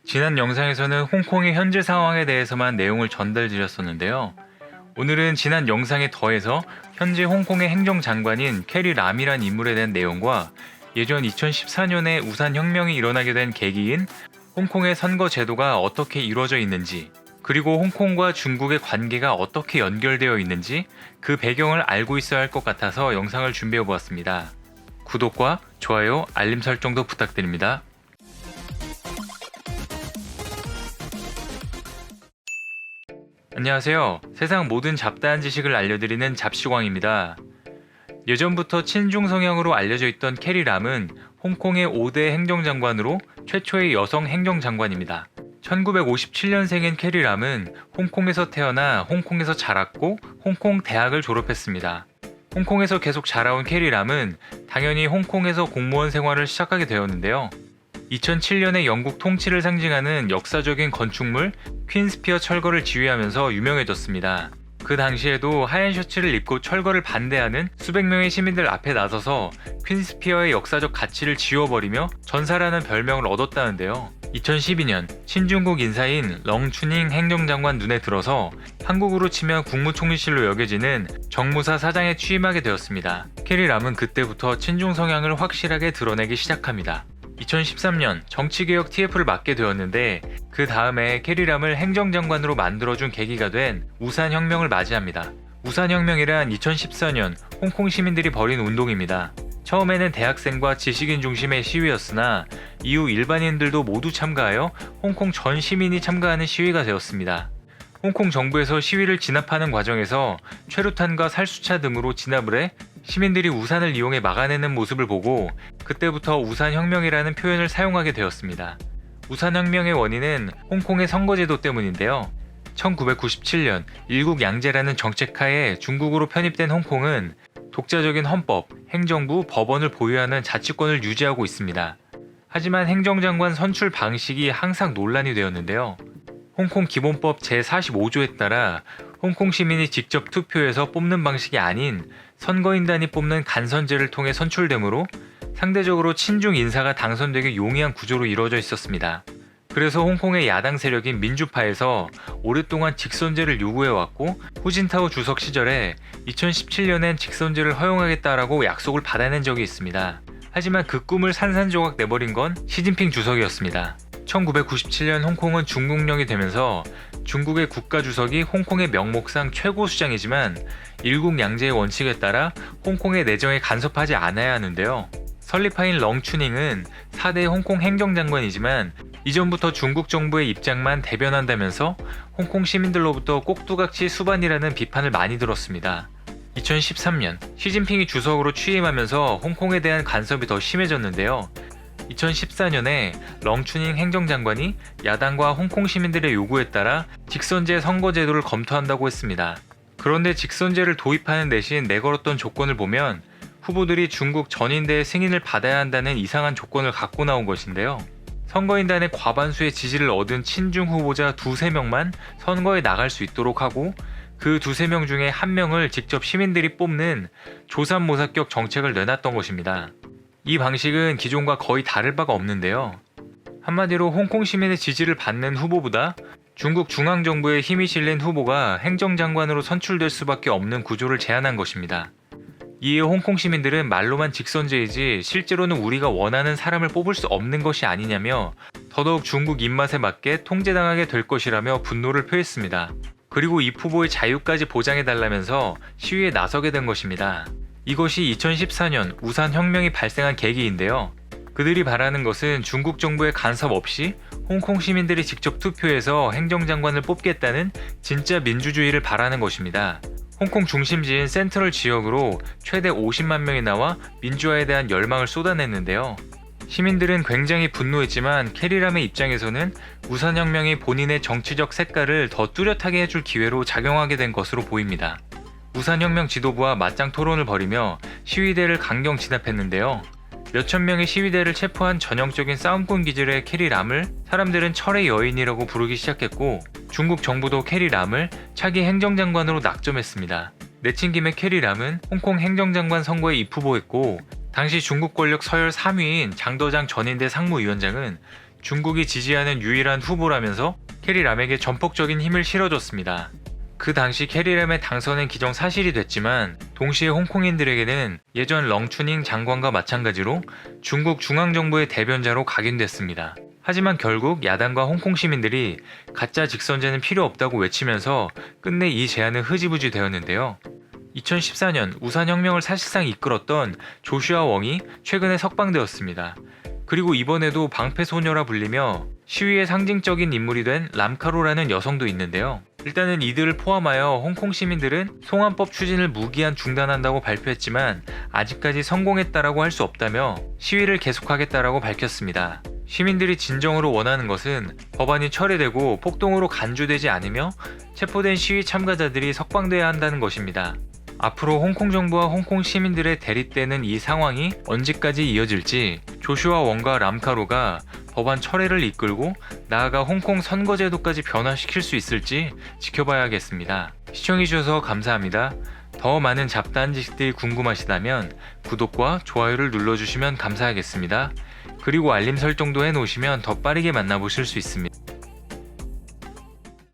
지난 영상에서는 홍콩의 현재 상황에 대해서만 내용을 전달드렸었는데요. 오늘은 지난 영상에 더해서 현재 홍콩의 행정장관인 캐리 람이란 인물에 대한 내용과 예전 2014년에 우산 혁명이 일어나게 된 계기인 홍콩의 선거 제도가 어떻게 이루어져 있는지, 그리고 홍콩과 중국의 관계가 어떻게 연결되어 있는지 그 배경을 알고 있어야 할 것 같아서 영상을 준비해 보았습니다. 구독과 좋아요, 알림 설정도 부탁드립니다. 안녕하세요. 세상 모든 잡다한 지식을 알려드리는 잡시광입니다. 예전부터 친중 성향으로 알려져 있던 캐리 람은 홍콩의 5대 행정장관으로 최초의 여성 행정장관입니다. 1957년생인 캐리 람은 홍콩에서 태어나 홍콩에서 자랐고 홍콩 대학을 졸업했습니다. 홍콩에서 계속 자라온 캐리 람은 당연히 홍콩에서 공무원 생활을 시작하게 되었는데요. 2007년에 영국 통치를 상징하는 역사적인 건축물 퀸스피어 철거를 지휘하면서 유명해졌습니다. 그 당시에도 하얀 셔츠를 입고 철거를 반대하는 수백 명의 시민들 앞에 나서서 퀸스피어의 역사적 가치를 지워버리며 전사라는 별명을 얻었다는데요. 2012년 친중국 인사인 렁추닝 행정장관 눈에 들어서 한국으로 치면 국무총리실로 여겨지는 정무사 사장에 취임하게 되었습니다. 캐리 람은 그때부터 친중 성향을 확실하게 드러내기 시작합니다. 2013년 정치개혁 TF를 맡게 되었는데 그 다음에 캐리 람을 행정장관으로 만들어준 계기가 된 우산혁명을 맞이합니다. 우산혁명이란 2014년 홍콩 시민들이 벌인 운동입니다. 처음에는 대학생과 지식인 중심의 시위였으나 이후 일반인들도 모두 참가하여 홍콩 전 시민이 참가하는 시위가 되었습니다. 홍콩 정부에서 시위를 진압하는 과정에서 최루탄과 살수차 등으로 진압을 해 시민들이 우산을 이용해 막아내는 모습을 보고 그때부터 우산혁명이라는 표현을 사용하게 되었습니다. 우산혁명의 원인은 홍콩의 선거제도 때문인데요. 1997년 일국양제라는 정책하에 중국으로 편입된 홍콩은 독자적인 헌법, 행정부, 법원을 보유하는 자치권을 유지하고 있습니다. 하지만 행정장관 선출 방식이 항상 논란이 되었는데요. 홍콩 기본법 제45조에 따라 홍콩 시민이 직접 투표해서 뽑는 방식이 아닌 선거인단이 뽑는 간선제를 통해 선출되므로 상대적으로 친중 인사가 당선되기 용이한 구조로 이루어져 있었습니다. 그래서 홍콩의 야당 세력인 민주파에서 오랫동안 직선제를 요구해왔고 후진타오 주석 시절에 2017년엔 직선제를 허용하겠다라고 약속을 받아낸 적이 있습니다. 하지만 그 꿈을 산산조각 내버린 건 시진핑 주석이었습니다. 1997년 홍콩은 중국령이 되면서 중국의 국가주석이 홍콩의 명목상 최고 수장이지만 일국양제의 원칙에 따라 홍콩의 내정에 간섭하지 않아야 하는데요. 설립하인 렁추닝은 4대 홍콩 행정장관이지만 이전부터 중국 정부의 입장만 대변한다면서 홍콩 시민들로부터 꼭두각시 수반이라는 비판을 많이 들었습니다. 2013년 시진핑이 주석으로 취임하면서 홍콩에 대한 간섭이 더 심해졌는데요. 2014년에 렁추닝 행정장관이 야당과 홍콩 시민들의 요구에 따라 직선제 선거제도를 검토한다고 했습니다. 그런데 직선제를 도입하는 대신 내걸었던 조건을 보면 후보들이 중국 전인대의 승인을 받아야 한다는 이상한 조건을 갖고 나온 것인데요. 선거인단의 과반수의 지지를 얻은 친중 후보자 2~3명만 선거에 나갈 수 있도록 하고 그 2~3명 중에 1명을 직접 시민들이 뽑는 조삼모사격 정책을 내놨던 것입니다. 이 방식은 기존과 거의 다를 바가 없는데요. 한마디로 홍콩 시민의 지지를 받는 후보보다 중국 중앙정부의 힘이 실린 후보가 행정장관으로 선출될 수밖에 없는 구조를 제안한 것입니다. 이에 홍콩 시민들은 말로만 직선제이지 실제로는 우리가 원하는 사람을 뽑을 수 없는 것이 아니냐며 더더욱 중국 입맛에 맞게 통제당하게 될 것이라며 분노를 표했습니다. 그리고 이 후보의 자유까지 보장해달라면서 시위에 나서게 된 것입니다. 이것이 2014년 우산혁명이 발생한 계기인데요. 그들이 바라는 것은 중국 정부의 간섭 없이 홍콩 시민들이 직접 투표해서 행정장관을 뽑겠다는 진짜 민주주의를 바라는 것입니다. 홍콩 중심지인 센트럴 지역으로 최대 50만 명이 나와 민주화에 대한 열망을 쏟아냈는데요. 시민들은 굉장히 분노했지만 캐리 람의 입장에서는 우산혁명이 본인의 정치적 색깔을 더 뚜렷하게 해줄 기회로 작용하게 된 것으로 보입니다. 우산혁명 지도부와 맞짱 토론을 벌이며 시위대를 강경 진압했는데요. 몇천 명의 시위대를 체포한 전형적인 싸움꾼 기질의 캐리 람을 사람들은 철의 여인이라고 부르기 시작했고 중국 정부도 캐리 람을 차기 행정장관으로 낙점했습니다. 내친 김에 캐리 람은 홍콩 행정장관 선거에 입후보했고 당시 중국 권력 서열 3위인 장더장 전인대 상무위원장은 중국이 지지하는 유일한 후보라면서 캐리람에게 전폭적인 힘을 실어줬습니다. 그 당시 캐리람의 당선은 기정사실이 됐지만 동시에 홍콩인들에게는 예전 렁추닝 장관과 마찬가지로 중국 중앙정부의 대변자로 각인됐습니다. 하지만 결국 야당과 홍콩 시민들이 가짜 직선제는 필요 없다고 외치면서 끝내 이 제안은 흐지부지 되었는데요. 2014년 우산혁명을 사실상 이끌었던 조슈아 웡이 최근에 석방되었습니다. 그리고 이번에도 방패소녀라 불리며 시위의 상징적인 인물이 된 람카로라는 여성도 있는데요. 일단은 이들을 포함하여 홍콩 시민들은 송환법 추진을 무기한 중단한다고 발표했지만 아직까지 성공했다라고 할 수 없다며 시위를 계속하겠다라고 밝혔습니다. 시민들이 진정으로 원하는 것은 법안이 철회되고 폭동으로 간주되지 않으며 체포된 시위 참가자들이 석방돼야 한다는 것입니다. 앞으로 홍콩 정부와 홍콩 시민들의 대립되는 이 상황이 언제까지 이어질지 조슈아 웡과 람카로가 법안 철회를 이끌고 나아가 홍콩 선거제도까지 변화시킬 수 있을지 지켜봐야겠습니다. 시청해주셔서 감사합니다. 더 많은 잡다한 지식들이 궁금하시다면 구독과 좋아요를 눌러주시면 감사하겠습니다. 그리고 알림 설정도 해놓으시면 더 빠르게 만나보실 수 있습니다.